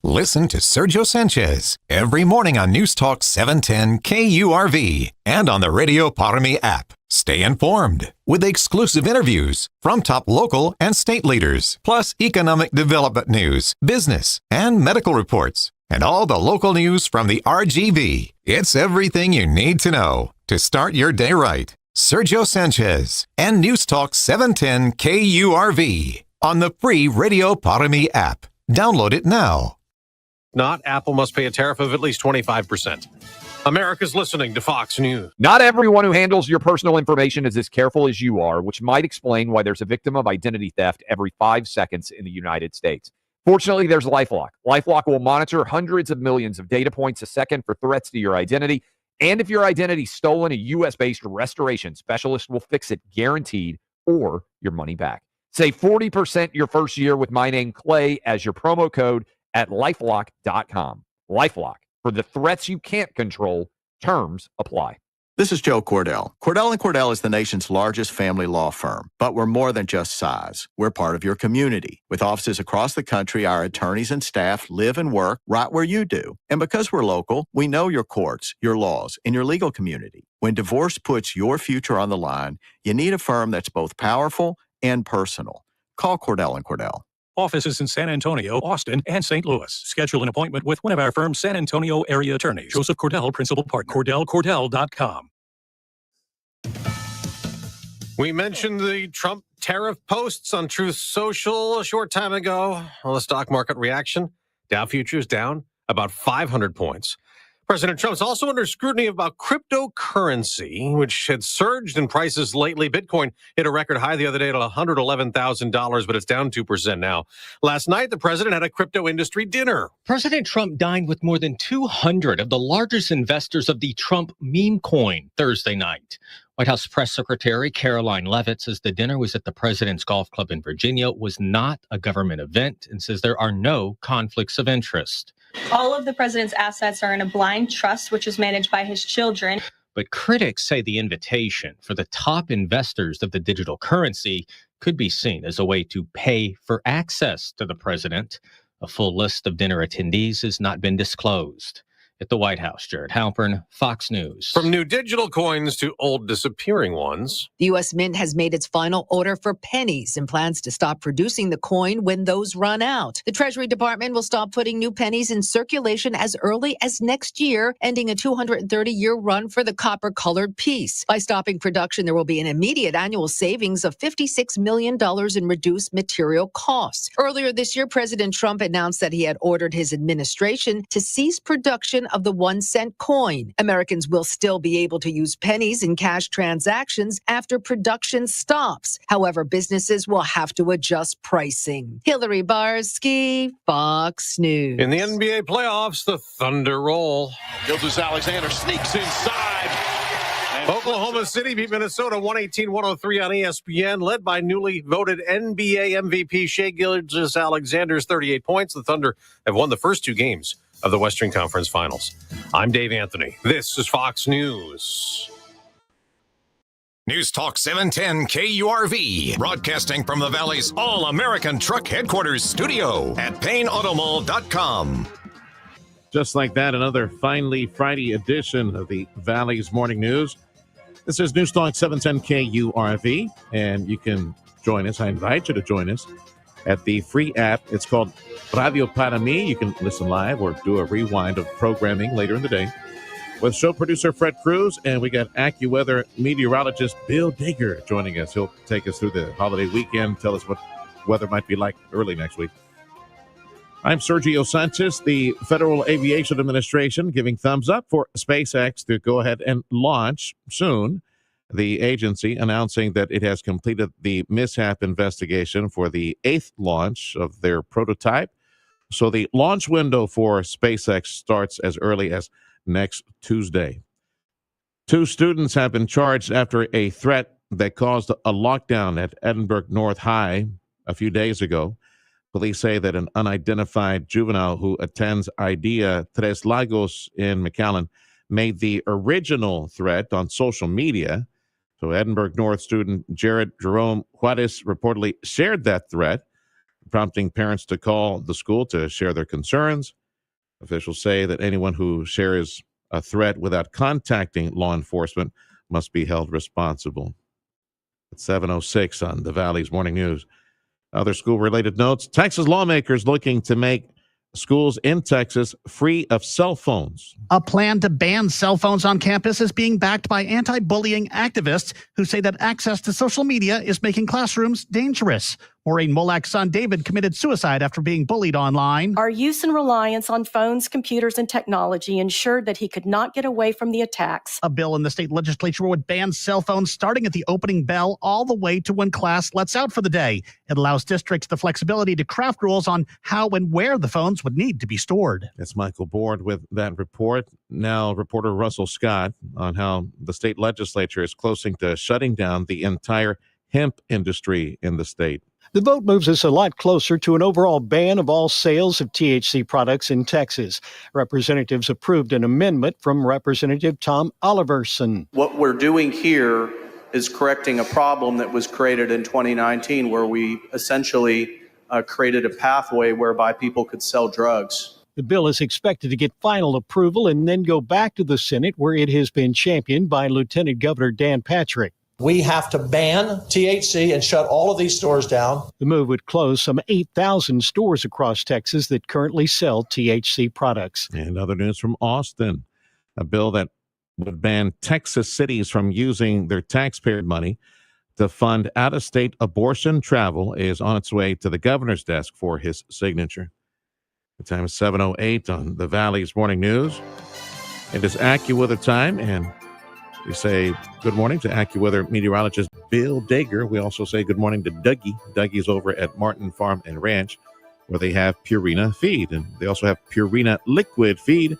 Listen to Sergio Sanchez every morning on News Talk 710 KURV and on the Radio Parami app. Stay informed with exclusive interviews from top local and state leaders, plus economic development news, business, and medical reports, and all the local news from the RGV. It's everything you need to know to start your day right. Sergio Sanchez and News Talk 710 KURV on the free Radio Parami app. Download it now. Not, Apple must pay a tariff of at least 25%. America's listening to Fox News. Not everyone who handles your personal information is as careful as you are, which might explain why there's a victim of identity theft every 5 seconds in the United States. Fortunately, there's LifeLock. LifeLock will monitor hundreds of millions of data points a second for threats to your identity. And if your identity is stolen, a U.S.-based restoration specialist will fix it guaranteed or your money back. Save 40% your first year with my name, Clay, as your promo code at LifeLock.com. LifeLock, for the threats you can't control. Terms apply. This is Joe Cordell. Cordell & Cordell is the nation's largest family law firm, but we're more than just size. We're part of your community. With offices across the country, our attorneys and staff live and work right where you do. And because we're local, we know your courts, your laws, and your legal community. When divorce puts your future on the line, you need a firm that's both powerful and personal. Call Cordell & Cordell. Offices in San Antonio, Austin, and St. Louis. Schedule an appointment with one of our firm's San Antonio area attorneys. Joseph Cordell, Principal Partner. CordellCordell.com. We mentioned the Trump tariff posts on Truth Social a short time ago. Well, the stock market reaction, Dow futures down about 500 points. President Trump's also under scrutiny about cryptocurrency, which had surged in prices lately. Bitcoin hit a record high the other day at $111,000, but it's down 2% now. Last night, the president had a crypto industry dinner. President Trump dined with more than 200 of the largest investors of the Trump meme coin Thursday night. White House Press Secretary Caroline Leavitt says the dinner was at the president's golf club in Virginia, was not a government event, and says there are no conflicts of interest. All of the president's assets are in a blind trust, which is managed by his children. But critics say the invitation for the top investors of the digital currency could be seen as a way to pay for access to the president. A full list of dinner attendees has not been disclosed. At the White House, Jared Halpern, Fox News. From new digital coins to old disappearing ones. The U.S. Mint has made its final order for pennies and plans to stop producing the coin when those run out. The Treasury Department will stop putting new pennies in circulation as early as next year, ending a 230-year run for the copper-colored piece. By stopping production, there will be an immediate annual savings of $56 million in reduced material costs. Earlier this year, President Trump announced that he had ordered his administration to cease production of the 1-cent coin. Americans will still be able to use pennies in cash transactions after production stops. However, businesses will have to adjust pricing. Hillary Barsky, Fox News. In the NBA playoffs, the Thunder roll. Gilgeous-Alexander sneaks inside. Oklahoma City beat Minnesota 118-103 on ESPN, led by newly voted NBA MVP Shai Gilgeous-Alexander's 38 points. The Thunder have won the first 2 games of the Western Conference Finals. I'm Dave Anthony. This is Fox News. News Talk 710 KURV, broadcasting from the Valley's All-American Truck Headquarters studio at PayneAutomall.com. Just like that, another finally Friday edition of the Valley's Morning News. This is News Talk 710 KURV, and you can join us. I invite you to join us at the free app. It's called Radio Parami. You can listen live or do a rewind of programming later in the day with show producer Fred Cruz, and we got AccuWeather meteorologist Bill Digger joining us. He'll take us through the holiday weekend, tell us what weather might be like early next week. I'm Sergio Sanchez. The Federal Aviation Administration giving thumbs up for SpaceX to go ahead and launch soon. The agency announcing that it has completed the mishap investigation for the 8th launch of their prototype. So the launch window for SpaceX starts as early as next Tuesday. 2 students have been charged after a threat that caused a lockdown at Edinburgh North High a few days ago. Police say that an unidentified juvenile who attends IDEA Tres Lagos in McAllen made the original threat on social media. So Edinburgh North student Jared Jerome Juarez reportedly shared that threat. prompting parents to call the school to share their concerns. Officials say that anyone who shares a threat without contacting law enforcement must be held responsible. It's 7:06 on the Valley's Morning News. Other school-related notes. Texas lawmakers looking to make schools in Texas free of cell phones. A plan to ban cell phones on campus is being backed by anti-bullying activists who say that access to social media is making classrooms dangerous. Maureen Molak's son David committed suicide after being bullied online. Our use and reliance on phones, computers, and technology ensured that he could not get away from the attacks. A bill in the state legislature would ban cell phones starting at the opening bell all the way to when class lets out for the day. It allows districts the flexibility to craft rules on how and where the phones would need to be stored. That's Michael Board with that report. Now, reporter Russell Scott on how the state legislature is closing to shutting down the entire hemp industry in the state. The vote moves us a lot closer to an overall ban of all sales of THC products in Texas. Representatives approved an amendment from Representative Tom Oliverson. What we're doing here is correcting a problem that was created in 2019 where we essentially created a pathway whereby people could sell drugs. The bill is expected to get final approval and then go back to the Senate, where it has been championed by Lieutenant Governor Dan Patrick. We have to ban THC and shut all of these stores down. The move would close some 8,000 stores across Texas that currently sell THC products. And other news from Austin, a bill that would ban Texas cities from using their taxpayer money to fund out-of-state abortion travel is on its way to the governor's desk for his signature. The time is 7:08 on the Valley's Morning News. It is AccuWeather time, and we say good morning to AccuWeather meteorologist Bill Dager. We also say good morning to Dougie. Dougie's over at Martin Farm and Ranch, where they have Purina feed, and they also have Purina liquid feed.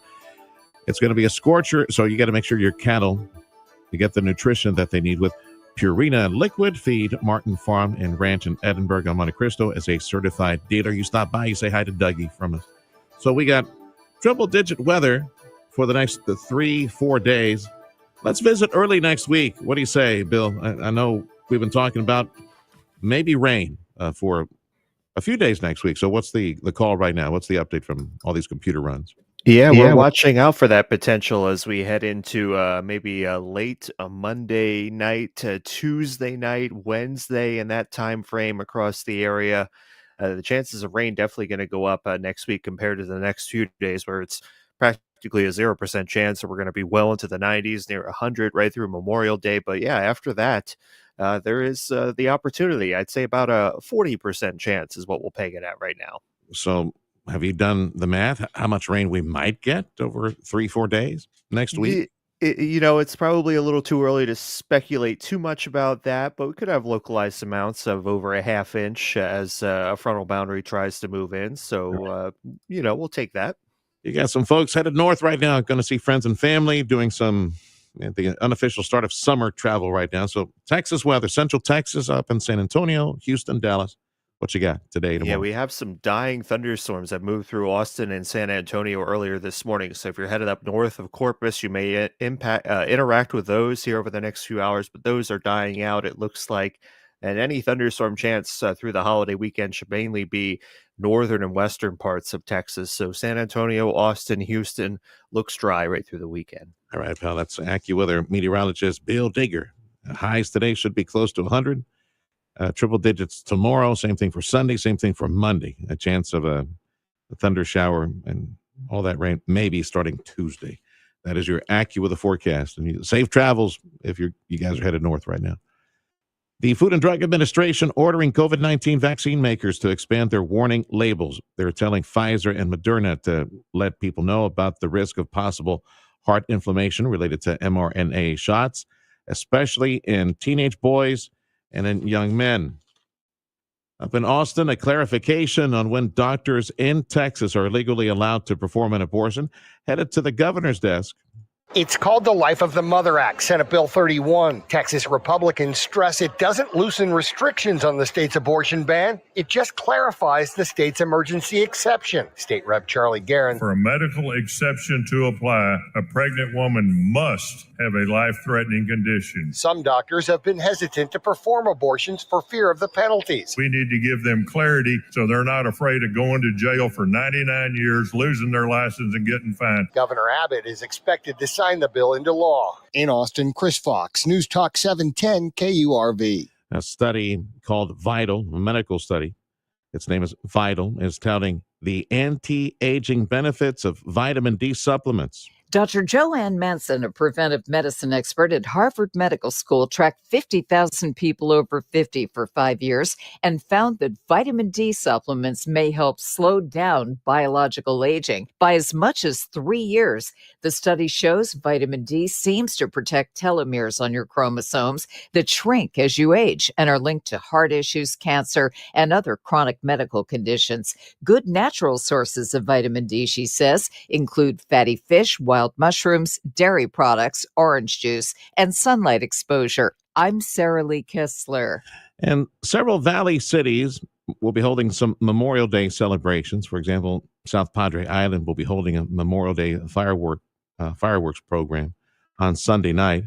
It's going to be a scorcher, so you got to make sure your cattle, you get the nutrition that they need with Purina liquid feed. Martin Farm and Ranch in Edinburgh on Monte Cristo as a certified dealer. You stop by, you say hi to Dougie from us. So we got triple-digit weather for the next 3-4 days. Let's visit early next week. What do you say, Bill? I know we've been talking about maybe rain for a few days next week. So what's the call right now? What's the update from all these computer runs? Yeah, we're watching out for that potential as we head into maybe late Monday night, Tuesday night, Wednesday, in that time frame across the area. The chances of rain definitely going to go up next week compared to the next few days, where it's practically a 0% chance that we're going to be well into the 90s, near 100 right through Memorial Day. But yeah, after that, there is the opportunity. I'd say about a 40% chance is what we'll peg it at right now. So have you done the math? How much rain we might get over 3-4 days next week? It's probably a little too early to speculate too much about that, but we could have localized amounts of over a half inch as a frontal boundary tries to move in. So, we'll take that. You got some folks headed north right now, going to see friends and family, doing some the unofficial start of summer travel right now. So Texas weather, Central Texas up in San Antonio, Houston, Dallas. What you got today, tomorrow? Yeah, we have some dying thunderstorms that moved through Austin and San Antonio earlier this morning. So if you're headed up north of Corpus, you may interact with those here over the next few hours, but those are dying out, it looks like. And any thunderstorm chance through the holiday weekend should mainly be northern and western parts of Texas. So San Antonio, Austin, Houston looks dry right through the weekend. All right, pal. That's AccuWeather meteorologist Bill Digger. Highs today should be close to 100. Triple digits tomorrow. Same thing for Sunday. Same thing for Monday. A chance of a thunder shower and all that rain maybe starting Tuesday. That is your AccuWeather forecast. And safe travels if you guys are headed north right now. The Food and Drug Administration ordering COVID-19 vaccine makers to expand their warning labels. They're telling Pfizer and Moderna to let people know about the risk of possible heart inflammation related to mRNA shots, especially in teenage boys and in young men. Up in Austin, a clarification on when doctors in Texas are legally allowed to perform an abortion headed to the governor's desk. It's called the Life of the Mother Act, Senate Bill 31. Texas Republicans stress it doesn't loosen restrictions on the state's abortion ban. It just clarifies the state's emergency exception. State Rep Charlie Guerin. For a medical exception to apply, a pregnant woman must have a life-threatening condition. Some doctors have been hesitant to perform abortions for fear of the penalties. We need to give them clarity so they're not afraid of going to jail for 99 years, losing their license, and getting fined. Governor Abbott is expected to sign the bill into law. In Austin, Chris Fox, News Talk 710 KURV. A study called Vital, a medical study, its name is Vital, is touting the anti-aging benefits of vitamin D supplements. Dr. Joanne Manson, a preventive medicine expert at Harvard Medical School, tracked 50,000 people over 50 for 5 years and found that vitamin D supplements may help slow down biological aging by as much as 3 years. The study shows vitamin D seems to protect telomeres on your chromosomes that shrink as you age and are linked to heart issues, cancer, and other chronic medical conditions. Good natural sources of vitamin D, she says, include fatty fish, wild mushrooms, dairy products, orange juice, and sunlight exposure. I'm Sarah Lee Kistler. And several Valley cities will be holding some Memorial Day celebrations. For example, South Padre Island will be holding a Memorial Day fireworks program on Sunday night.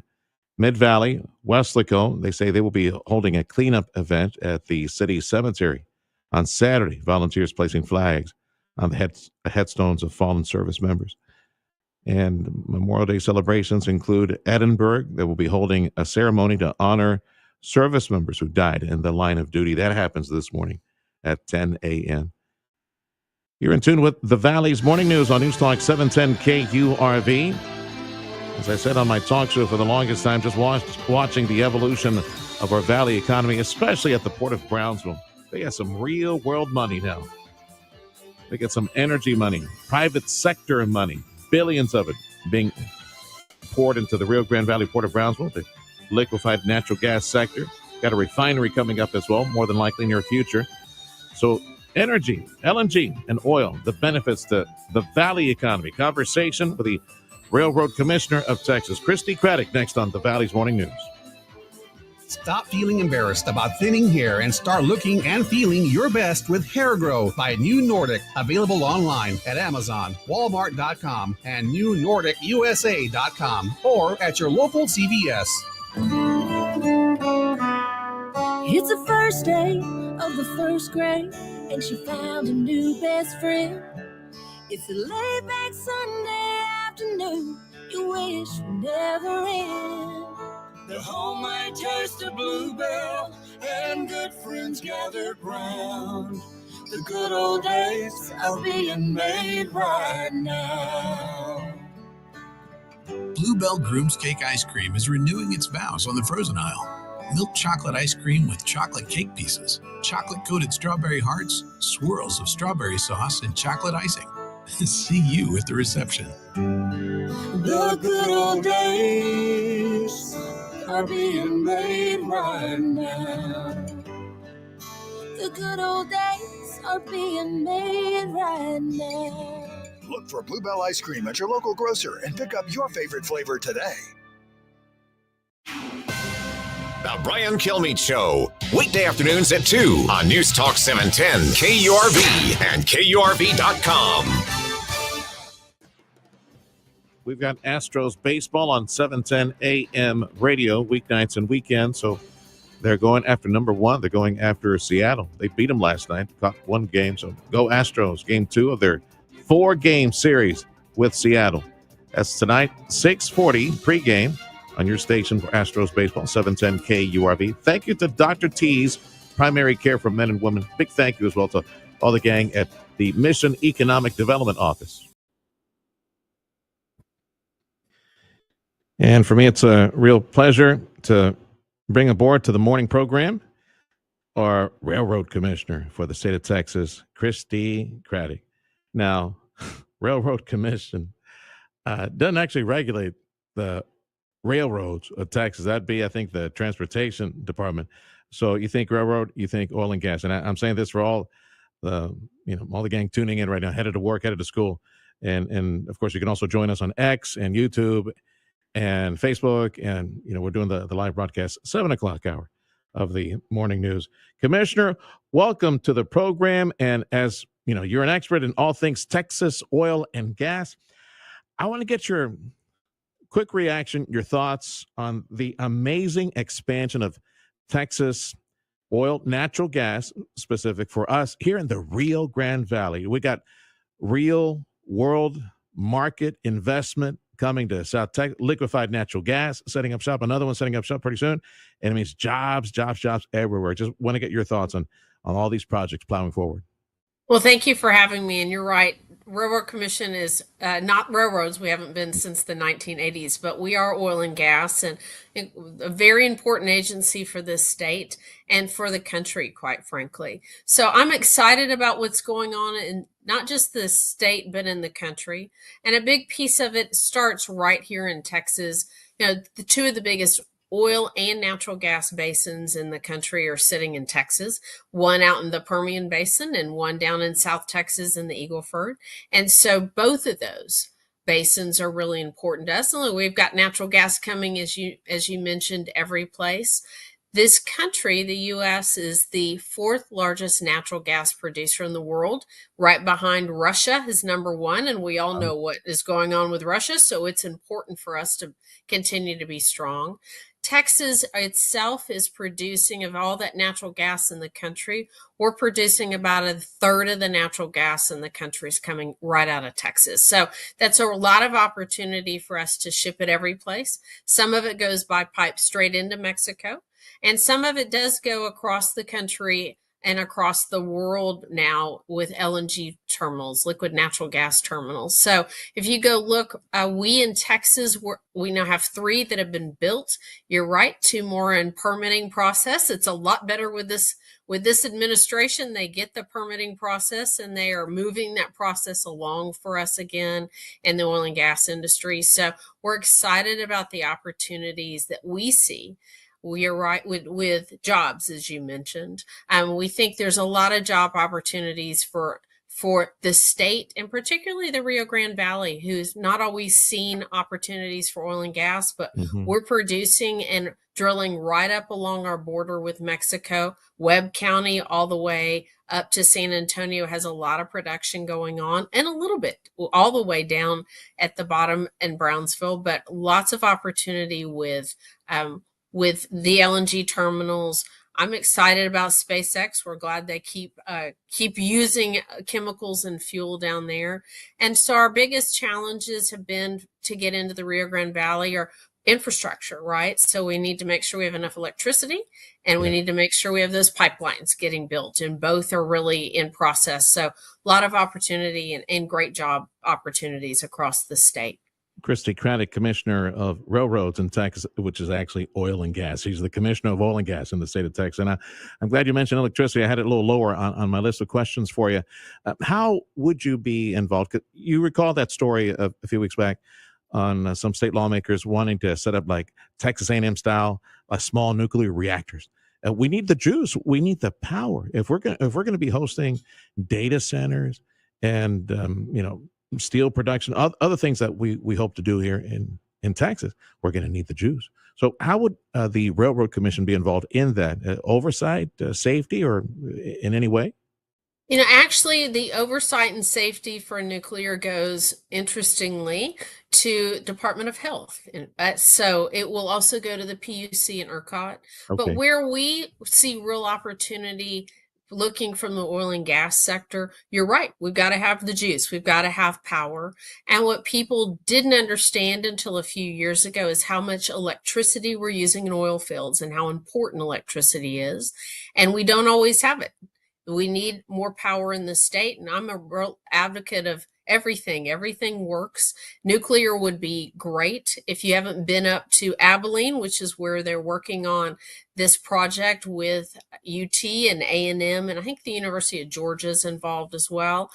Mid-Valley, Weslaco, they say they will be holding a cleanup event at the city cemetery on Saturday. Volunteers placing flags on the headstones of fallen service members. And Memorial Day celebrations include Edinburgh. They will be holding a ceremony to honor service members who died in the line of duty. That happens this morning at 10 a.m. You're in tune with the Valley's Morning News on News Talk 710 KURV. As I said on my talk show for the longest time, just watching the evolution of our Valley economy, especially at the Port of Brownsville. They got some real world money now. They get some energy money, private sector money. Billions of it being poured into the Rio Grande Valley Port of Brownsville, the liquefied natural gas sector. Got a refinery coming up as well, more than likely near future. So energy, LNG and oil, the benefits to the Valley economy. Conversation with the Railroad Commissioner of Texas, Christi Craddick, next on the Valley's Morning News. Stop feeling embarrassed about thinning hair and start looking and feeling your best with Hair Grow by New Nordic. Available online at Amazon, Walmart.com, and NewNordicUSA.com, or at your local CVS. It's the first day of the first grade, and she found a new best friend. It's a laid-back Sunday afternoon you wish would never end. The homemade taste of Bluebell and good friends gathered round. The good old days are being made right now. Bluebell Groom's Cake Ice Cream is renewing its vows on the frozen aisle. Milk chocolate ice cream with chocolate cake pieces, chocolate-coated strawberry hearts, swirls of strawberry sauce, and chocolate icing. See you at the reception. The good old days are being made right now. The good old days are being made right now. Look for Bluebell Ice Cream at your local grocer and pick up your favorite flavor today. The Brian Kilmeade Show, weekday afternoons at 2 on News Talk 710 KURV and KURV.com. We've got Astros baseball on 710 AM radio weeknights and weekends. So they're going after number one. They're going after Seattle. They beat them last night, caught one game. So go Astros, game 2 of their 4-game series with Seattle. That's tonight, 6:40 pregame on your station for Astros baseball, 710 KURV. Thank you to Dr. T's Primary Care for Men and Women. Big thank you as well to all the gang at the Mission Economic Development Office. And for me, it's a real pleasure to bring aboard to the morning program our Railroad Commissioner for the state of Texas, Christi Craddick. Now, Railroad Commission doesn't actually regulate the railroads of Texas. That'd be, I think, the Transportation Department. So you think railroad, you think oil and gas. And I'm saying this for all the gang tuning in right now, headed to work, headed to school. And of course, you can also join us on X and YouTube and Facebook, and we're doing the live broadcast 7 o'clock hour of the morning news. Commissioner, welcome to the program. And as you're an expert in all things Texas oil and gas. I want to get your quick reaction, your thoughts on the amazing expansion of Texas oil, natural gas, specific for us here in the Rio Grande Valley. We got real world market investment coming to South Texas, liquefied natural gas, setting up shop, another one setting up shop pretty soon. And it means jobs everywhere. Just want to get your thoughts on all these projects plowing forward. Well, thank you for having me. And you're right. Railroad Commission is not railroads. We haven't been since the 1980s, but we are oil and gas, and a very important agency for this state and for the country, quite frankly. So I'm excited about what's going on in not just the state, but in the country. And a big piece of it starts right here in Texas. The two of the biggest oil and natural gas basins in the country are sitting in Texas, one out in the Permian Basin and one down in South Texas in the Eagle Ford. And so both of those basins are really important to us. And we've got natural gas coming, as you mentioned, every place. This country, the U.S., is the fourth largest natural gas producer in the world. Right behind Russia is number one, and we all know what is going on with Russia, so it's important for us to continue to be strong. Texas itself is producing, of all that natural gas in the country, we're producing about a third of the natural gas in the country is coming right out of Texas. So that's a lot of opportunity for us to ship it every place. Some of it goes by pipe straight into Mexico, and some of it does go across the country and across the world now with LNG terminals, liquid natural gas terminals. So if you go look, we in Texas, we now have 3 that have been built. You're right, 2 more in permitting process. It's a lot better with this administration. They get the permitting process and they are moving that process along for us again in the oil and gas industry. So we're excited about the opportunities that we see. We are right with jobs, as you mentioned. We think there's a lot of job opportunities for the state, and particularly the Rio Grande Valley, who's not always seen opportunities for oil and gas, but we're producing and drilling right up along our border with Mexico. Webb County all the way up to San Antonio has a lot of production going on, and a little bit all the way down at the bottom in Brownsville, but lots of opportunity with the LNG terminals. I'm excited about SpaceX. We're glad they keep using chemicals and fuel down there. And so our biggest challenges have been to get into the Rio Grande Valley or infrastructure, right? So we need to make sure we have enough electricity, and we need to make sure we have those pipelines getting built, and both are really in process. So a lot of opportunity and great job opportunities across the state. Christi, Craddick, Commissioner of Railroads in Texas, which is actually oil and gas. He's the Commissioner of Oil and Gas in the state of Texas. And I'm glad you mentioned electricity. I had it a little lower on my list of questions for you. How would you be involved? You recall that story a few weeks back on some state lawmakers wanting to set up like Texas A&M style small nuclear reactors. We need the juice. We need the power. If we're going to be hosting data centers and steel production, other things that we hope to do here in Texas, we're going to need the juice. So how would the Railroad Commission be involved in that? Oversight, safety, or in any way? Actually, the oversight and safety for nuclear goes, interestingly, to Department of Health. So it will also go to the PUC and ERCOT. Okay. But where we see real opportunity looking from the oil and gas sector, you're right. We've got to have the juice. We've got to have power. And what people didn't understand until a few years ago is how much electricity we're using in oil fields and how important electricity is. And we don't always have it. We need more power in the state. And I'm a real advocate of everything. Everything works. Nuclear would be great. If you haven't been up to Abilene, which is where they're working on this project with UT and A&M, and I think the University of Georgia is involved as well.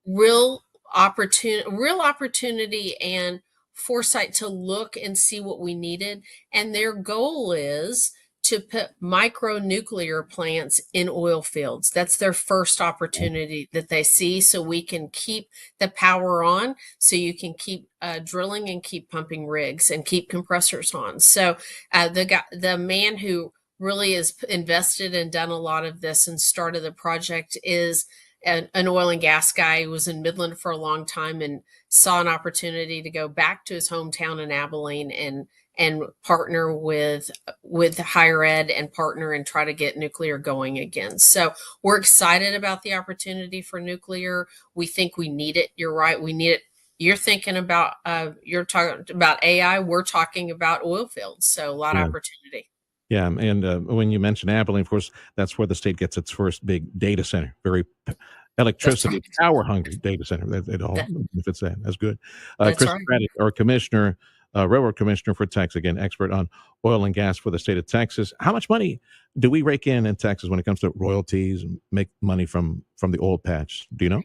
Real opportunity and foresight to look and see what we needed. And their goal is to put micronuclear plants in oil fields. That's their first opportunity that they see, so we can keep the power on, so you can keep drilling and keep pumping rigs and keep compressors on. So the man who really has invested and done a lot of this and started the project is an oil and gas guy who was in Midland for a long time and saw an opportunity to go back to his hometown in Abilene and partner with higher ed and partner and try to get nuclear going again. So we're excited about the opportunity for nuclear. We think we need it. You're right. We need it. You're thinking about, you're talking about AI. We're talking about oil fields. So a lot of opportunity. Yeah, and when you mention Abilene, of course, that's where the state gets its first big data center. Very electricity, power-hungry data center. It all benefits that. That's good. Christi Craddick, our commissioner, railroad commissioner for Texas, again, expert on oil and gas for the state of Texas. How much money do we rake in Texas when it comes to royalties and make money from the oil patch? Do you know?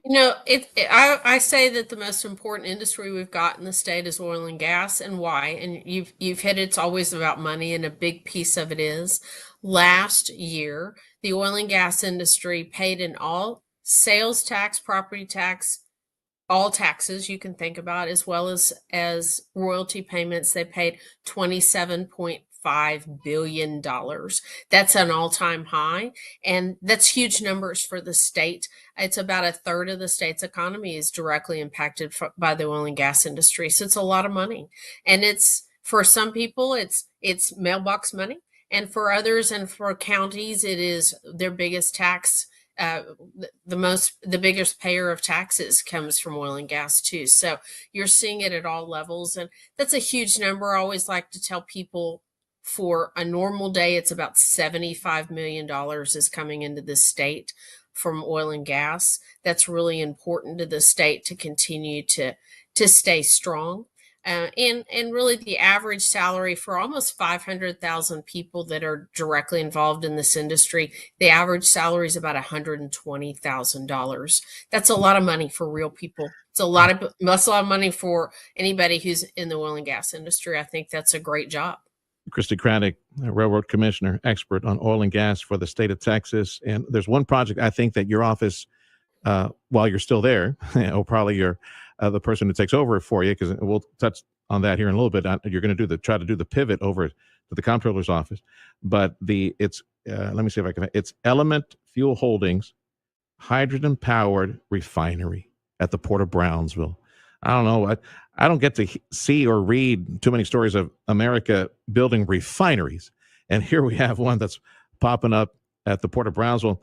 I say that the most important industry we've got in the state is oil and gas, and why? And you've hit it's always about money, and a big piece of it is last year the oil and gas industry paid in all sales tax, property tax, all taxes you can think about, as well as royalty payments. They paid $27.5 billion. That's an all-time high, and that's huge numbers for the state. It's about a third of the state's economy is directly impacted by the oil and gas industry. So it's a lot of money, and it's, for some people, it's mailbox money, and for others and for counties, it is their biggest tax. The biggest payer of taxes comes from oil and gas too. So you're seeing it at all levels, and that's a huge number. I always like to tell people, for a normal day, it's about $75 million is coming into the state from oil and gas. That's really important to the state to continue to stay strong. And really the average salary for almost 500,000 people that are directly involved in this industry, the average salary is about $120,000. That's a lot of money for real people. It's a lot of money for anybody who's in the oil and gas industry. I think that's a great job. Christi Craddick, railroad commissioner, expert on oil and gas for the state of Texas. And there's one project I think that your office, while you're still there, or probably you're the person who takes over for you, because we'll touch on that here in a little bit. You're going to try to do the pivot over to the comptroller's office, but it's let me see if I can. It's Element Fuel Holdings, hydrogen-powered refinery at the Port of Brownsville. I don't know. I don't get to see or read too many stories of America building refineries, and here we have one that's popping up at the Port of Brownsville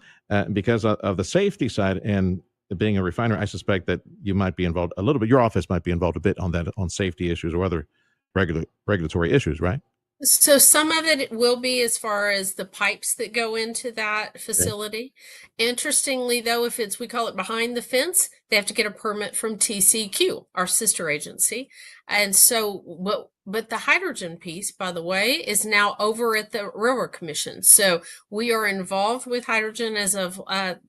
because of the safety side and being a refiner. I suspect that you might be involved a little bit. Your office might be involved a bit on that, on safety issues or other regulatory issues, right? So some of it will be as far as the pipes that go into that facility. Okay. Interestingly, though, if we call it behind the fence, they have to get a permit from TCQ, our sister agency. And so, but the hydrogen piece, by the way, is now over at the Railroad Commission. So we are involved with hydrogen as of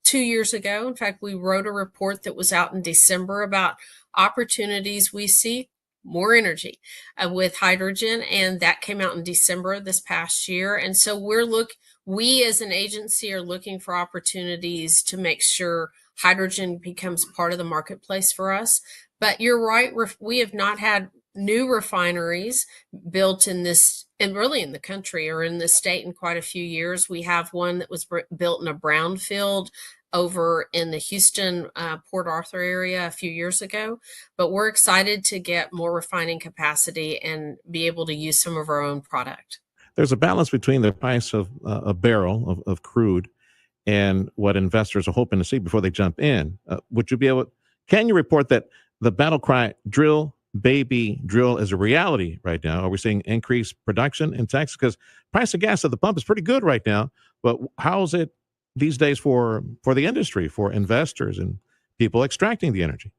2 years ago. In fact, we wrote a report that was out in December about opportunities we see more energy with hydrogen, and that came out in December this past year. And so we as an agency are looking for opportunities to make sure hydrogen becomes part of the marketplace for us. But you're right, we have not had new refineries built in this, and really in the country or in the state, in quite a few years. We have one that was built in a brownfield over in the Houston, Port Arthur area a few years ago, but we're excited to get more refining capacity and be able to use some of our own product. There's a balance between the price of a barrel of crude and what investors are hoping to see before they jump in. Can you report that the battle cry, drill, baby, drill, is a reality right now? Are we seeing increased production in Texas? Because price of gas at the pump is pretty good right now, but how's it these days for the industry, for investors and people extracting the energy?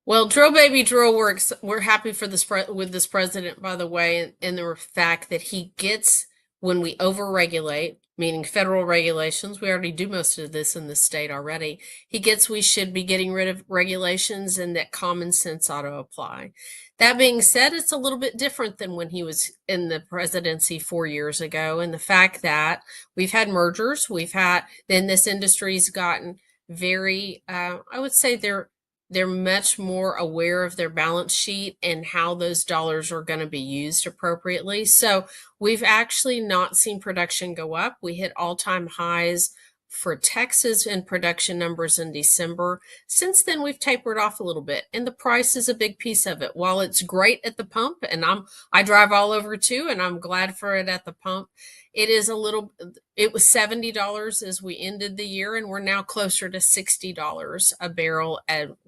Well, drill, baby, drill. We're happy for with this president, by the way, and the fact that he gets, when we overregulate, meaning federal regulations. We already do most of this in the state already. He gets we should be getting rid of regulations and that common sense ought to apply. That being said, it's a little bit different than when he was in the presidency 4 years ago. And the fact that we've had mergers, then this industry's gotten very, I would say they're much more aware of their balance sheet and how those dollars are going to be used appropriately. So we've actually not seen production go up. We hit all-time highs for Texas in production numbers in December. Since then, we've tapered off a little bit, and the price is a big piece of it. While it's great at the pump, and I drive all over too, and I'm glad for it at the pump, it was $70 as we ended the year, and we're now closer to $60 a barrel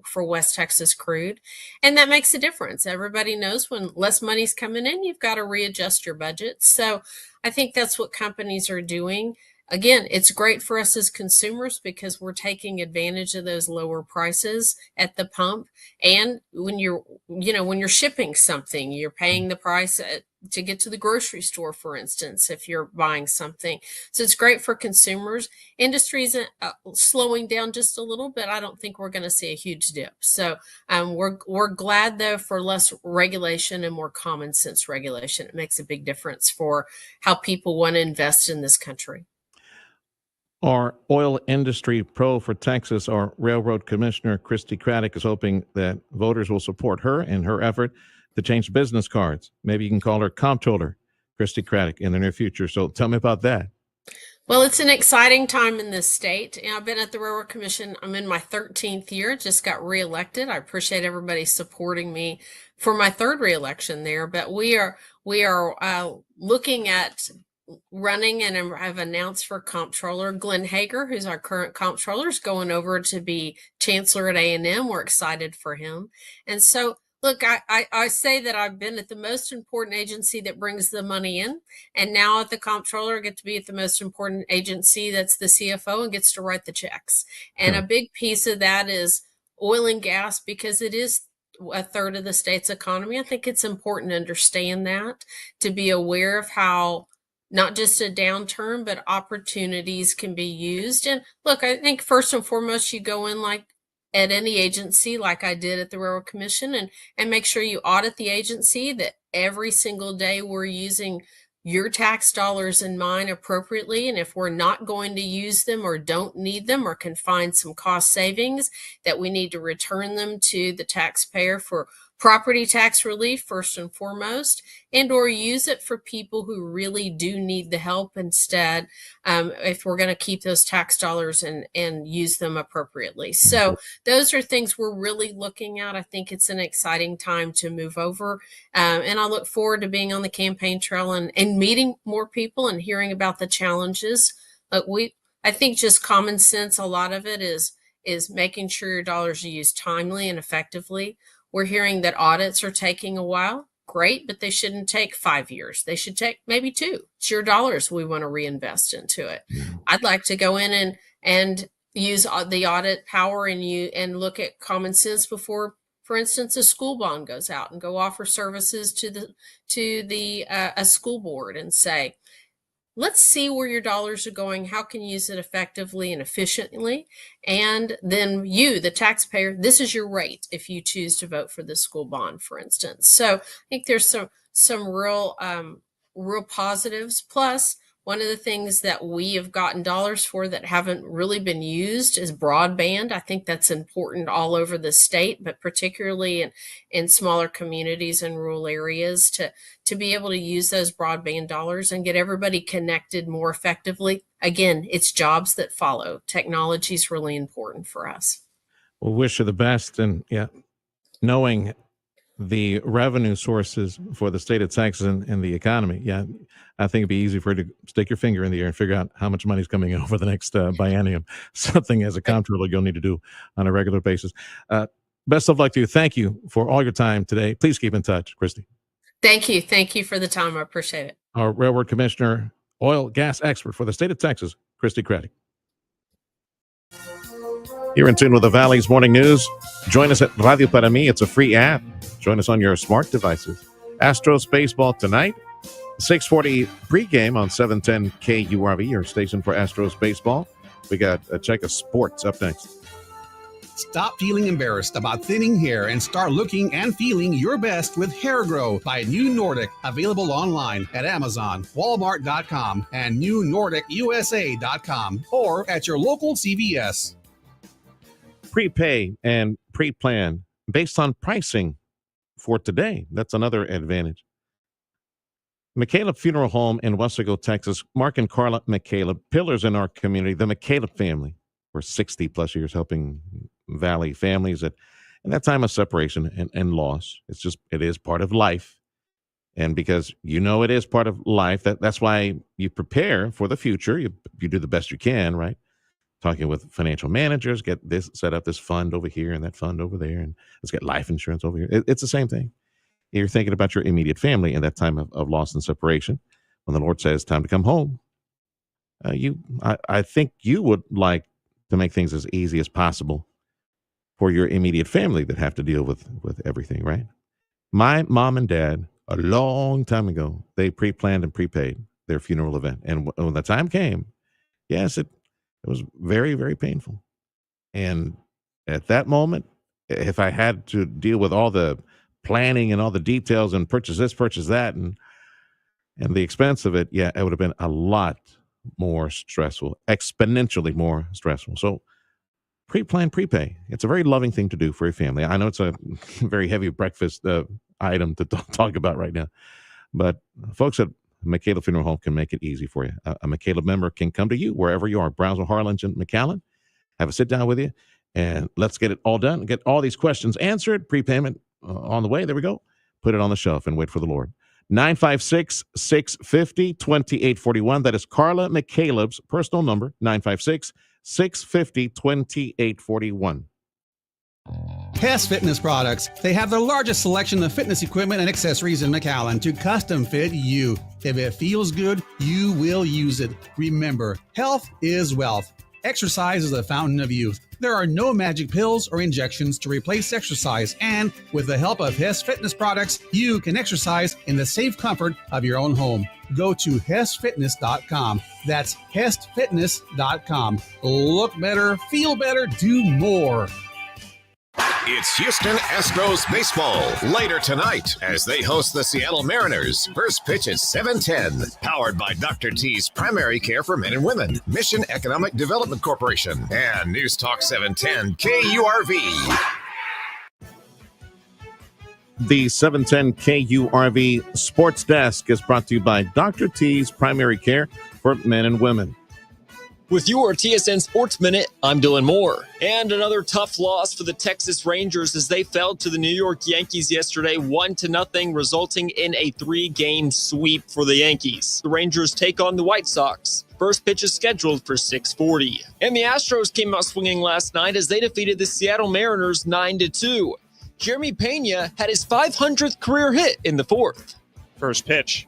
for West Texas crude. And that makes a difference. Everybody knows when less money's coming in, you've got to readjust your budget. So I think that's what companies are doing. Again, it's great for us as consumers because we're taking advantage of those lower prices at the pump. And when you're shipping something, you're paying the price to get to the grocery store, for instance, if you're buying something. So it's great for consumers. Industry's slowing down just a little bit. I don't think we're going to see a huge dip. So we're glad, though, for less regulation and more common sense regulation. It makes a big difference for how people want to invest in this country. Our oil industry pro for Texas, our railroad commissioner, Christi Craddick, is hoping that voters will support her in her effort to change business cards. Maybe you can call her comptroller, Christi Craddick, in the near future. So tell me about that. Well, it's an exciting time in this state. I've been at the Railroad Commission. I'm in my 13th year, just got reelected. I appreciate everybody supporting me for my third reelection there. But we are looking at running, and I've announced for comptroller Glenn Hager, who's our current comptroller, is going over to be chancellor at A&M. We're excited for him. And so, look, I say that I've been at the most important agency that brings the money in, and now at the comptroller, I get to be at the most important agency that's the CFO and gets to write the checks. And a big piece of that is oil and gas, because it is a third of the state's economy. I think it's important to understand that, to be aware of how not just a downturn, but opportunities can be used. And look, I think first and foremost, you go in like at any agency, like I did at the Railroad Commission, and make sure you audit the agency, that every single day we're using your tax dollars in mind appropriately. And if we're not going to use them or don't need them or can find some cost savings, that we need to return them to the taxpayer for property tax relief first and foremost, and or use it for people who really do need the help instead, if we're going to keep those tax dollars and use them appropriately. So those are things we're really looking at. I think it's an exciting time to move over, and I look forward to being on the campaign trail and meeting more people and hearing about the challenges. I think just common sense, a lot of it is making sure your dollars are used timely and effectively. We're hearing that audits are taking a while. Great, but they shouldn't take 5 years. They should take maybe 2. It's your dollars we want to reinvest into it. I'd like to go in and use the audit power and look at common sense before, for instance, a school bond goes out, and go offer services to a school board and say, let's see where your dollars are going. How can you use it effectively and efficiently? And then you, the taxpayer, this is your rate if you choose to vote for the school bond, for instance. So I think there's some real positives. Plus, one of the things that we have gotten dollars for that haven't really been used is broadband. I think that's important all over the state, but particularly in smaller communities and rural areas, to be able to use those broadband dollars and get everybody connected more effectively. Again, it's jobs that follow. Technology is really important for us. We'll wish you the best. And knowing the revenue sources for the state of Texas and the economy, I think it'd be easy for you to stick your finger in the air and figure out how much money is coming in over the next biennium. Something as a comptroller you'll need to do on a regular basis. Best of luck to you. Thank you for all your time today. Please keep in touch, Christi. Thank you. Thank you for the time. I appreciate it. Our railroad commissioner, oil gas expert for the state of Texas, Christi Craddick. You're in tune with the Valley's Morning News. Join us at Radio Para Mi. It's a free app. Join us on your smart devices. Astros baseball tonight. 6:40 pregame on 710 KURV, your station for Astros baseball. We got a check of sports up next. Stop feeling embarrassed about thinning hair and start looking and feeling your best with Hair Grow by New Nordic, available online at Amazon, Walmart.com, and NewNordicUSA.com, or at your local CVS. Prepay and pre-plan based on pricing for today. That's another advantage. McCaleb Funeral Home in Westaco, Texas. Mark and Carla McCaleb, pillars in our community. The McCaleb family for 60 plus years helping Valley families in that time of separation and loss. It is part of life. And because it is part of life, that's why you prepare for the future. You do the best you can, right? Talking with financial managers, get this, set up this fund over here and that fund over there, and let's get life insurance over here. It's the same thing. You're thinking about your immediate family in that time of loss and separation. When the Lord says, time to come home, I think you would like to make things as easy as possible for your immediate family that have to deal with everything, right? My mom and dad, a long time ago, they pre-planned and prepaid their funeral event. And when the time came, yes, it was very, very painful. And at that moment, if I had to deal with all the planning and all the details and purchase this, purchase that, and the expense of it, it would have been a lot more stressful, exponentially more stressful. So pre-plan, prepay. It's a very loving thing to do for your family. I know it's a very heavy breakfast item to talk about right now, but folks at McCaleb Funeral Home can make it easy for you. A McCaleb member can come to you wherever you are, Brownsville, Harlingen, McAllen, have a sit down with you, and let's get it all done. Get all these questions answered. Prepayment on the way. There we go. Put it on the shelf and wait for the Lord. 956-650-2841. That is Carla McCaleb's personal number, 956-650-2841. Hess Fitness Products. They have the largest selection of fitness equipment and accessories in McAllen to custom fit you. If it feels good, you will use it. Remember, health is wealth. Exercise is a fountain of youth. There are no magic pills or injections to replace exercise, and with the help of Hess Fitness Products, you can exercise in the safe comfort of your own home. Go to HessFitness.com. That's HessFitness.com. Look better, feel better, do more. It's Houston Astros baseball later tonight as they host the Seattle Mariners. First pitch is 7:10. Powered by Dr. T's Primary Care for Men and Women, Mission Economic Development Corporation, and News Talk 710 KURV. The 710 KURV Sports Desk is brought to you by Dr. T's Primary Care for Men and Women. With your TSN Sports Minute, I'm Dylan Moore. And another tough loss for the Texas Rangers as they fell to the New York Yankees yesterday 1-0, resulting in a 3-game sweep for the Yankees. The Rangers take on the White Sox. First pitch is scheduled for 6:40. And the Astros came out swinging last night as they defeated the Seattle Mariners 9-2. Jeremy Pena had his 500th career hit in the fourth. First pitch.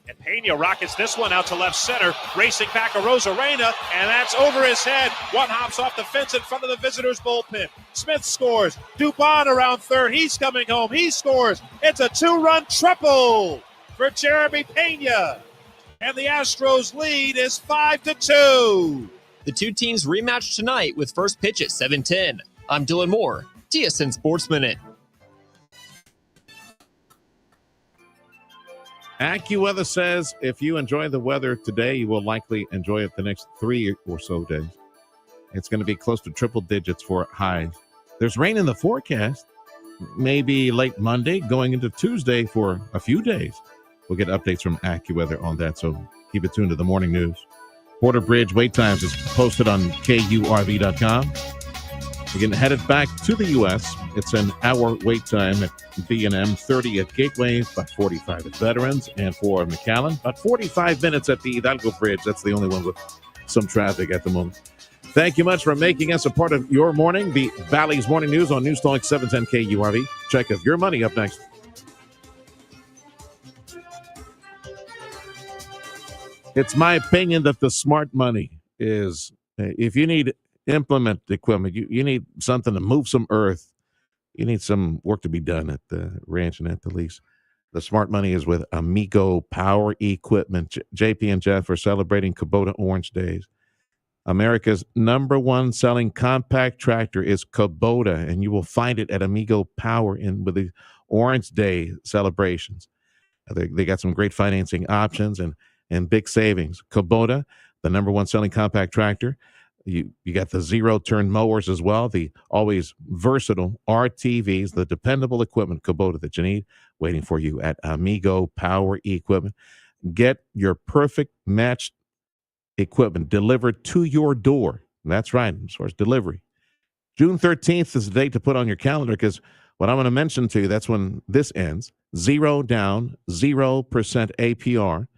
And Pena rockets this one out to left center. Racing back a Rosarena, and that's over his head. One hops off the fence in front of the visitors' bullpen. Smith scores. Dubon around third. He's coming home. He scores. It's a 2-run triple for Jeremy Pena. And the Astros lead is 5-2. The two teams rematch tonight with first pitch at 7:10. I'm Dylan Moore, TSN Sports Minute. AccuWeather says if you enjoy the weather today, you will likely enjoy it the next 3 or so days. It's going to be close to triple digits for highs. There's rain in the forecast, maybe late Monday, going into Tuesday for a few days. We'll get updates from AccuWeather on that, so keep it tuned to the morning news. Porter Bridge wait times is posted on KURV.com. We're getting headed back to the U.S. It's an hour wait time at B&M, 30 at Gateway, about 45 at Veterans, and for McAllen, about 45 minutes at the Hidalgo Bridge. That's the only one with some traffic at the moment. Thank you much for making us a part of your morning. The Valley's Morning News on News Talk 710 KURV. Check of your money up next. It's my opinion that the smart money is, if you need implement equipment, you need something to move some earth, you need some work to be done at the ranch and at the lease, The smart money is with Amigo Power Equipment. JP and Jeff are celebrating Kubota Orange Days. America's #1 selling compact tractor is Kubota, and you will find it at Amigo Power with the Orange Day celebrations. They got some great financing options and big savings. Kubota, the #1 selling compact tractor. You got the zero-turn mowers as well, the always versatile RTVs, the dependable equipment Kubota that you need, waiting for you at Amigo Power Equipment. Get your perfect matched equipment delivered to your door. That's right, as far as delivery. June 13th is the date to put on your calendar, because what I'm going to mention to you, that's when this ends. 0 down, 0% APR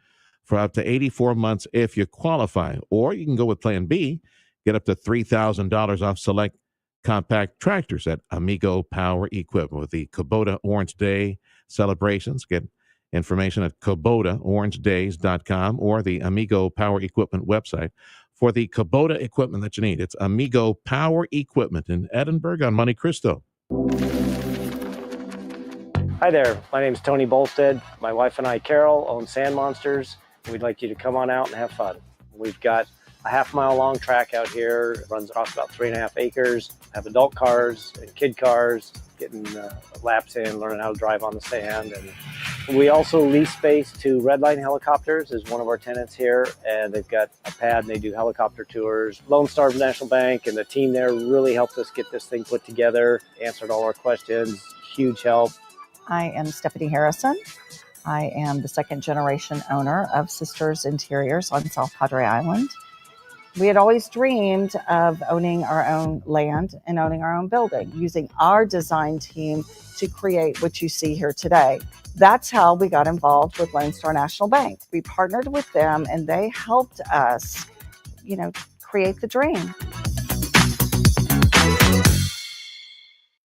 for up to 84 months if you qualify. Or you can go with Plan B, get up to $3,000 off select compact tractors at Amigo Power Equipment with the Kubota Orange Day celebrations. Get information at KubotaOrangeDays.com or the Amigo Power Equipment website for the Kubota equipment that you need. It's Amigo Power Equipment in Edinburgh on Monte Cristo. Hi there, my name is Tony Bolstead. My wife and I, Carol, own Sand Monsters. We'd like you to come on out and have fun. We've got a half-mile long track out here. It runs across about 3.5 acres. Have adult cars and kid cars, getting laps in, learning how to drive on the sand. And we also lease space to Redline Helicopters is one of our tenants here, and they've got a pad and they do helicopter tours. Lone Star National Bank and the team there really helped us get this thing put together, answered all our questions, huge help. I am Stephanie Harrison. I am the second generation owner of Sisters Interiors on South Padre Island. We had always dreamed of owning our own land and owning our own building, using our design team to create what you see here today. That's how we got involved with Lone Star National Bank. We partnered with them and they helped us, create the dream.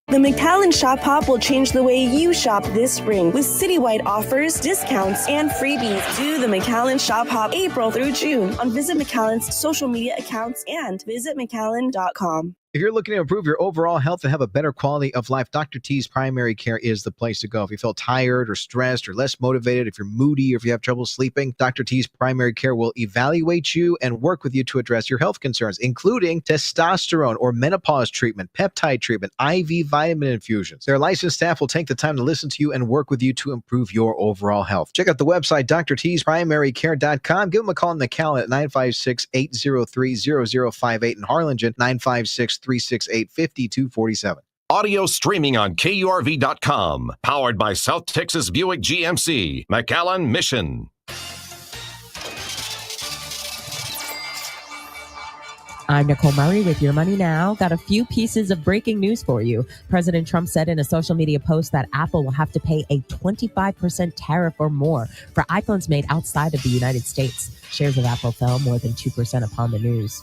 The McAllen Shop Hop will change the way you shop this spring with citywide offers, discounts, and freebies. Do the McAllen Shop Hop April through June on Visit McAllen's social media accounts and visitmcallen.com. If you're looking to improve your overall health and have a better quality of life, Dr. T's Primary Care is the place to go. If you feel tired or stressed or less motivated, if you're moody or if you have trouble sleeping, Dr. T's Primary Care will evaluate you and work with you to address your health concerns, including testosterone or menopause treatment, peptide treatment, IV vitamin infusions. Their licensed staff will take the time to listen to you and work with you to improve your overall health. Check out the website, drtsprimarycare.com. Give them a call in McAllen at 956-803-0058 and Harlingen, 956-368-5247. Audio streaming on KURV.com. Powered by South Texas Buick GMC. McAllen Mission. I'm Nicole Murray with Your Money Now. Got a few pieces of breaking news for you. President Trump said in a social media post that Apple will have to pay a 25% tariff or more for iPhones made outside of the United States. Shares of Apple fell more than 2% upon the news.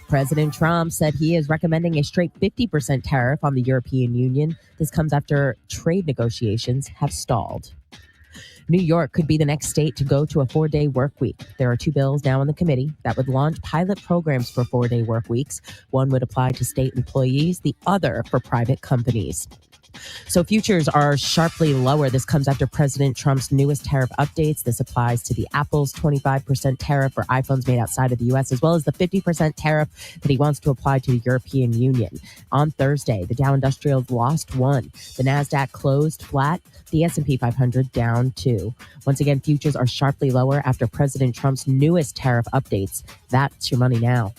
President Trump said he is recommending a straight 50% tariff on the European Union. This comes after trade negotiations have stalled. New York could be the next state to go to a 4-day work week. There are 2 bills now in the committee that would launch pilot programs for 4-day work weeks. One would apply to state employees, the other for private companies. So futures are sharply lower. This comes after President Trump's newest tariff updates. This applies to the Apple's 25% tariff for iPhones made outside of the U.S., as well as the 50% tariff that he wants to apply to the European Union. On Thursday, the Dow Industrials lost 1. The NASDAQ closed flat. The S&P 500 down 2. Once again, futures are sharply lower after President Trump's newest tariff updates. That's Your Money Now.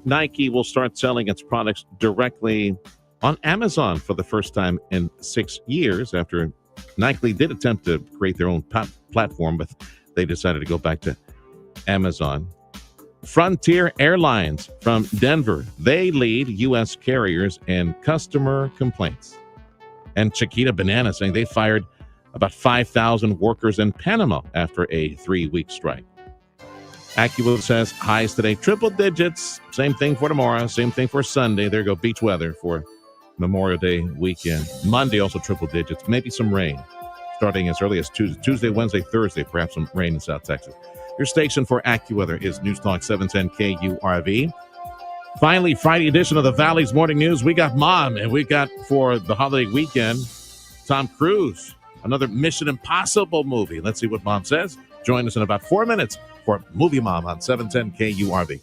Nike will start selling its products directly on Amazon for the first time in 6 years after Nike did attempt to create their own platform, but they decided to go back to Amazon. Frontier Airlines from Denver, they lead U.S. carriers in customer complaints. And Chiquita Banana saying they fired about 5,000 workers in Panama after a 3-week strike. AccuWeather says highs today, triple digits. Same thing for tomorrow, same thing for Sunday. There go beach weather for Memorial Day weekend. Monday also triple digits, maybe some rain starting as early as Tuesday, Wednesday, Thursday, perhaps some rain in South Texas. Your station for AccuWeather is News Talk 710 KURV. Finally, Friday edition of the Valley's Morning News. We got Mom, and we got for the holiday weekend, Tom Cruise another Mission Impossible movie. Let's see what Mom says. Join us in about 4 minutes for Movie Mom on 710 KURV.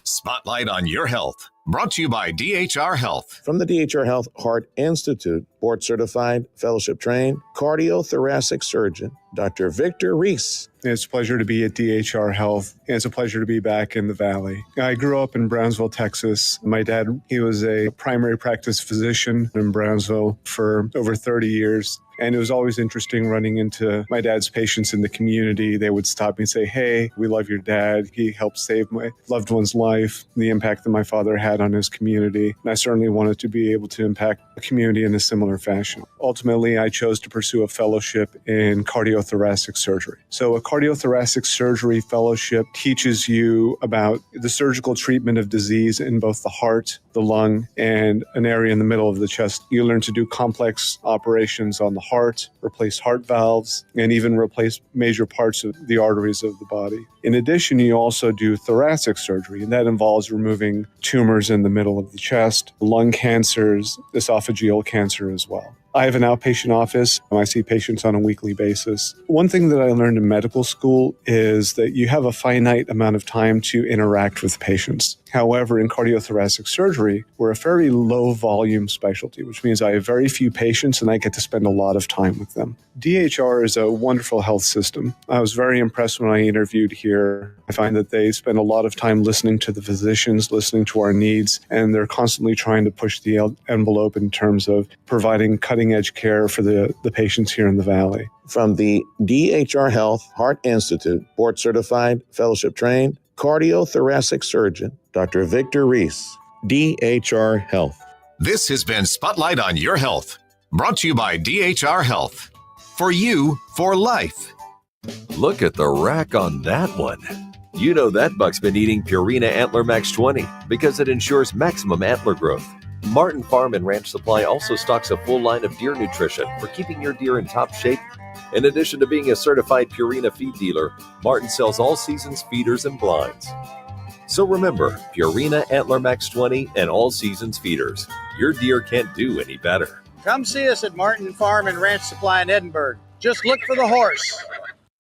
Spotlight on Your Health. Brought to you by DHR Health. From the DHR Health Heart Institute, board certified, fellowship trained, cardiothoracic surgeon, Dr. Victor Reese. It's a pleasure to be at DHR Health, and it's a pleasure to be back in the Valley. I grew up in Brownsville, Texas. My dad, he was a primary practice physician in Brownsville for over 30 years. And it was always interesting running into my dad's patients in the community. They would stop me and say, "Hey, we love your dad. He helped save my loved one's life," the impact that my father had on his community. And I certainly wanted to be able to impact the community in a similar fashion. Ultimately, I chose to pursue a fellowship in cardiothoracic surgery. So a cardiothoracic surgery fellowship teaches you about the surgical treatment of disease in both the heart, the lung, and an area in the middle of the chest. You learn to do complex operations on the heart, replace heart valves, and even replace major parts of the arteries of the body. In addition, you also do thoracic surgery, and that involves removing tumors in the middle of the chest, lung cancers, esophageal cancer as well. I have an outpatient office. I see patients on a weekly basis. One thing that I learned in medical school is that you have a finite amount of time to interact with patients. However, in cardiothoracic surgery, we're a very low volume specialty, which means I have very few patients and I get to spend a lot of time with them. DHR is a wonderful health system. I was very impressed when I interviewed here. I find that they spend a lot of time listening to the physicians, listening to our needs, and they're constantly trying to push the envelope in terms of providing cutting-edge care for the patients here in the Valley. From the DHR Health Heart Institute, board certified, fellowship trained, cardiothoracic surgeon, Dr. Victor Reese, DHR Health. This has been Spotlight on Your Health. Brought to you by DHR Health. For you, for life. Look at the rack on that one. You know that buck's been eating Purina Antler Max 20 because it ensures maximum antler growth. Martin Farm and Ranch Supply also stocks a full line of deer nutrition for keeping your deer in top shape. In addition to being a certified Purina feed dealer, Martin sells all seasons feeders and blinds. So remember, Purina Antler Max 20 and all seasons feeders. Your deer can't do any better. Come see us at Martin Farm and Ranch Supply in Edinburgh. Just look for the horse.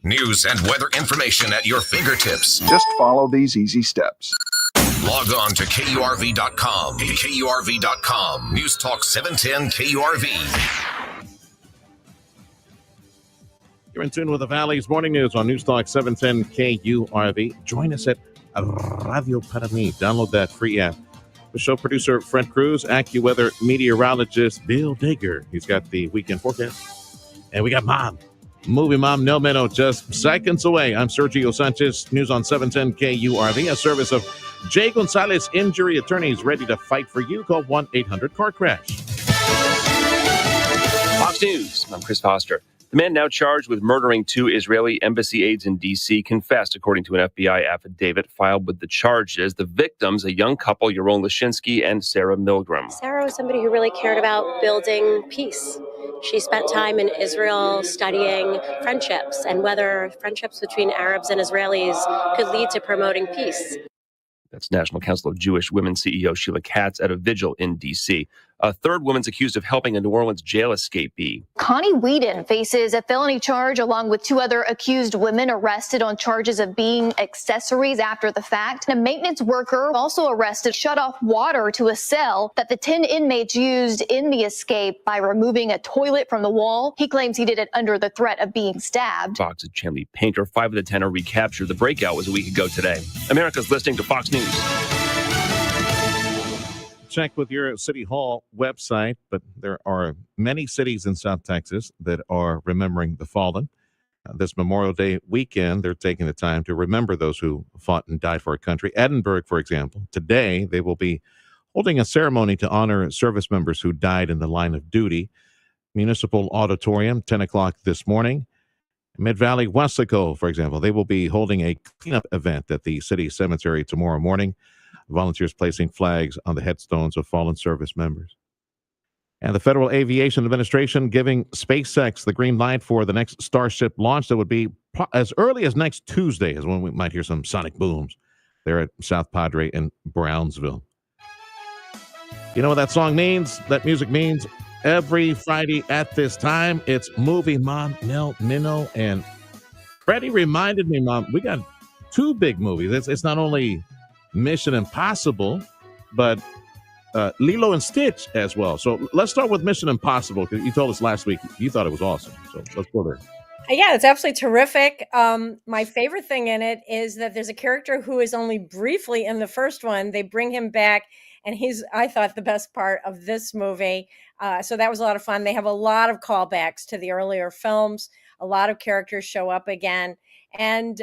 News and weather information at your fingertips. Just follow these easy steps. Log on to KURV.com. KURV.com. News Talk 710 KURV. You're in tune with the Valley's morning news on News Talk 710 KURV. Join us at Radio para mí. Download that free app. The show producer, Fred Cruz, AccuWeather meteorologist, Bill Digger. He's got the weekend forecast. And we got Mom. Movie Mom No Minute, just seconds away. I'm Sergio Sanchez. News on 710 KURV, a service of Jay Gonzalez Injury Attorneys, ready to fight for you. Call 1-800-CAR-CRASH. Fox News, I'm Chris Foster. The man now charged with murdering 2 Israeli embassy aides in D.C. confessed, according to an FBI affidavit filed with the charges. The victims, a young couple, Yaron Lashinsky and Sarah Milgram. Sarah was somebody who really cared about building peace. She spent time in Israel studying friendships and whether friendships between Arabs and Israelis could lead to promoting peace. That's National Council of Jewish Women CEO Sheila Katz at a vigil in D.C. A third woman's accused of helping a New Orleans jail escapee. Connie Whedon faces a felony charge along with 2 other accused women arrested on charges of being accessories after the fact. A maintenance worker also arrested shut off water to a cell that the 10 inmates used in the escape by removing a toilet from the wall. He claims he did it under the threat of being stabbed. Fox's Chanley Painter, 5 of the 10 are recaptured. The breakout was a week ago today. America's listening to Fox News. Check with your City Hall website, but there are many cities in South Texas that are remembering the fallen. This Memorial Day weekend, they're taking the time to remember those who fought and died for our country. Edinburgh, for example, today they will be holding a ceremony to honor service members who died in the line of duty. Municipal Auditorium, 10 o'clock this morning. Mid-Valley, Weslaco, for example, they will be holding a cleanup event at the city cemetery tomorrow morning. Volunteers placing flags on the headstones of fallen service members. And the Federal Aviation Administration giving SpaceX the green light for the next Starship launch that would be as early as next Tuesday is when we might hear some sonic booms there at South Padre in Brownsville. You know what that song means? That music means every Friday at this time. It's Movie Mom, Nell, Minnow, and Freddie reminded me, Mom, we got two big movies. It's not only Mission Impossible, but Lilo and Stitch as well. So let's start with Mission Impossible, because you told us last week you thought it was awesome. So let's go there. Yeah, it's absolutely terrific. My favorite thing in it is that there's a character who is only briefly in the first one. They bring him back, and he's, I thought, the best part of this movie. So that was a lot of fun. They have a lot of callbacks to the earlier films. A lot of characters show up again. And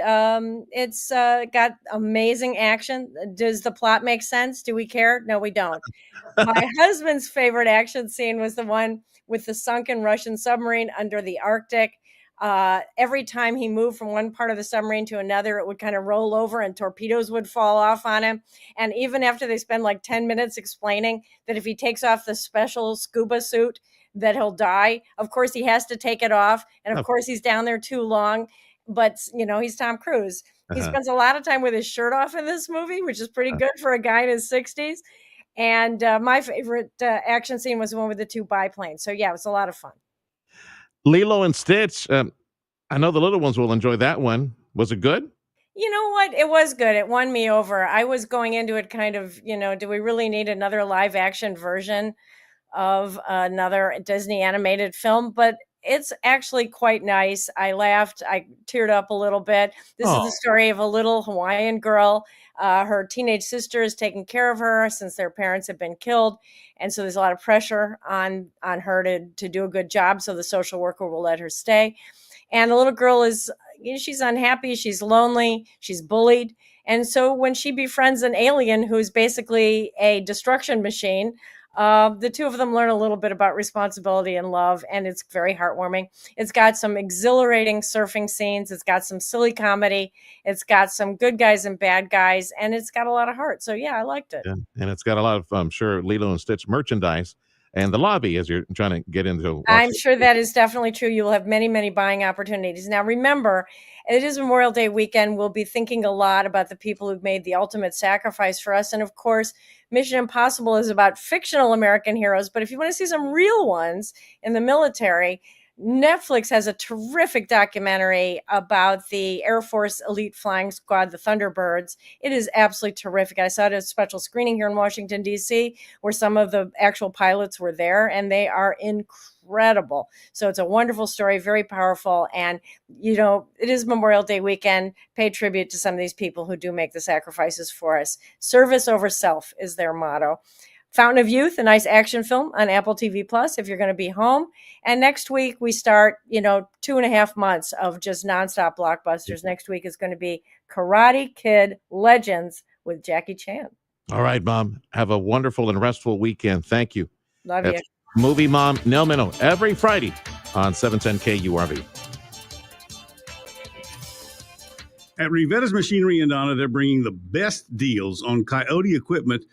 it's got amazing action. Does the plot make sense? Do we care? No, we don't. My husband's favorite action scene was the one with the sunken Russian submarine under the Arctic. Every time he moved from one part of the submarine to another, it would kind of roll over and torpedoes would fall off on him. And even after they spend like 10 minutes explaining that if he takes off the special scuba suit, that he'll die. Of course, he has to take it off. And of course, he's down there too long. But, you know, he's Tom Cruise. He spends a lot of time with his shirt off in this movie, which is pretty good for a guy in his 60s. And my favorite action scene was the one with the two biplanes. So, yeah, it was a lot of fun. Lilo and Stitch. I know the little ones will enjoy that one. Was it good? You know what? It was good. It won me over. I was going into it kind of, you know, do we really need another live action version of another Disney animated film? But it's actually quite nice. I laughed. I teared up a little bit. This is the story of a little Hawaiian girl. Her teenage sister is taking care of her since their parents have been killed. And so there's a lot of pressure on her to do a good job. So the social worker will let her stay. And the little girl is, you know, she's unhappy. She's lonely. She's bullied. And so when she befriends an alien who's basically a destruction machine, the two of them learn a little bit about responsibility and love, and it's very heartwarming. It's got some exhilarating surfing scenes. It's got some silly comedy. It's got some good guys and bad guys, and it's got a lot of heart. So, yeah, I liked it. Yeah. And it's got a lot of, I'm sure, Lilo and Stitch merchandise and the lobby as you're trying to get into. I'm sure that is definitely true. You will have many, many buying opportunities. Now, remember, it is Memorial Day weekend. We'll be thinking a lot about the people who've made the ultimate sacrifice for us. And of course, Mission Impossible is about fictional American heroes. But if you want to see some real ones in the military, Netflix has a terrific documentary about the Air Force Elite Flying Squad, the Thunderbirds. It is absolutely terrific. I saw it at a special screening here in Washington, D.C., where some of the actual pilots were there, and they are incredible. So it's a wonderful story, very powerful. And, you know, it is Memorial Day weekend. Pay tribute to some of these people who do make the sacrifices for us. Service over self is their motto. Fountain of Youth, a nice action film on Apple TV Plus if you're going to be home. And next week we start, 2.5 months of just nonstop blockbusters. Next week is going to be Karate Kid Legends with Jackie Chan. All right, Mom. Have a wonderful and restful weekend. Thank you. Love you. Movie Mom, Nell Minnow, every Friday on 710 KURV. At Rivetta's Machinery in Donna, they're bringing the best deals on Coyote equipment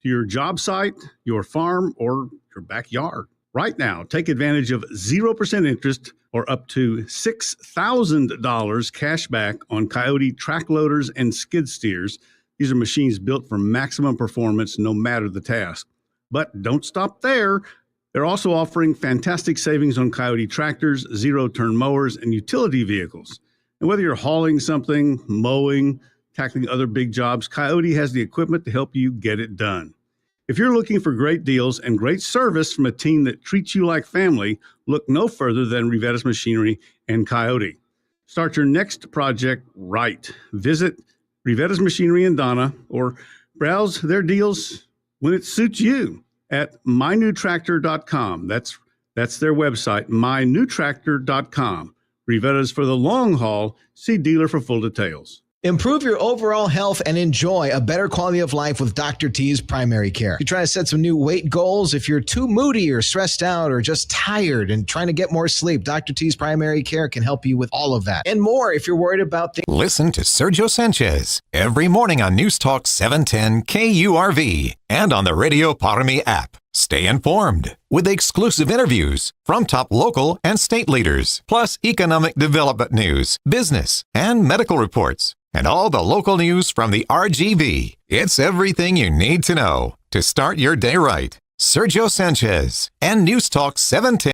to your job site, your farm, or your backyard. Right now, take advantage of 0% interest or up to $6,000 cash back on Coyote track loaders and skid steers. These are machines built for maximum performance no matter the task. But don't stop there. They're also offering fantastic savings on Coyote tractors, zero-turn mowers, and utility vehicles. And whether you're hauling something, mowing, tackling other big jobs, Coyote has the equipment to help you get it done. If you're looking for great deals and great service from a team that treats you like family, look no further than Rivetta's Machinery and Coyote. Start your next project right. Visit Rivetta's Machinery in Donna or browse their deals when it suits you at mynewtractor.com. That's their website, mynewtractor.com. Rivetta's for the long haul. See dealer for full details. Improve your overall health and enjoy a better quality of life with Dr. T's Primary Care. If you're trying to set some new weight goals, if you're too moody or stressed out or just tired and trying to get more sleep, Dr. T's Primary Care can help you with all of that and more if you're worried about things. Listen to Sergio Sanchez every morning on News Talk 710 KURV and on the Radio Parami app. Stay informed with exclusive interviews from top local and state leaders, plus economic development news, business, and medical reports, and all the local news from the RGV. It's everything you need to know to start your day right. Sergio Sanchez, and News Talk 710.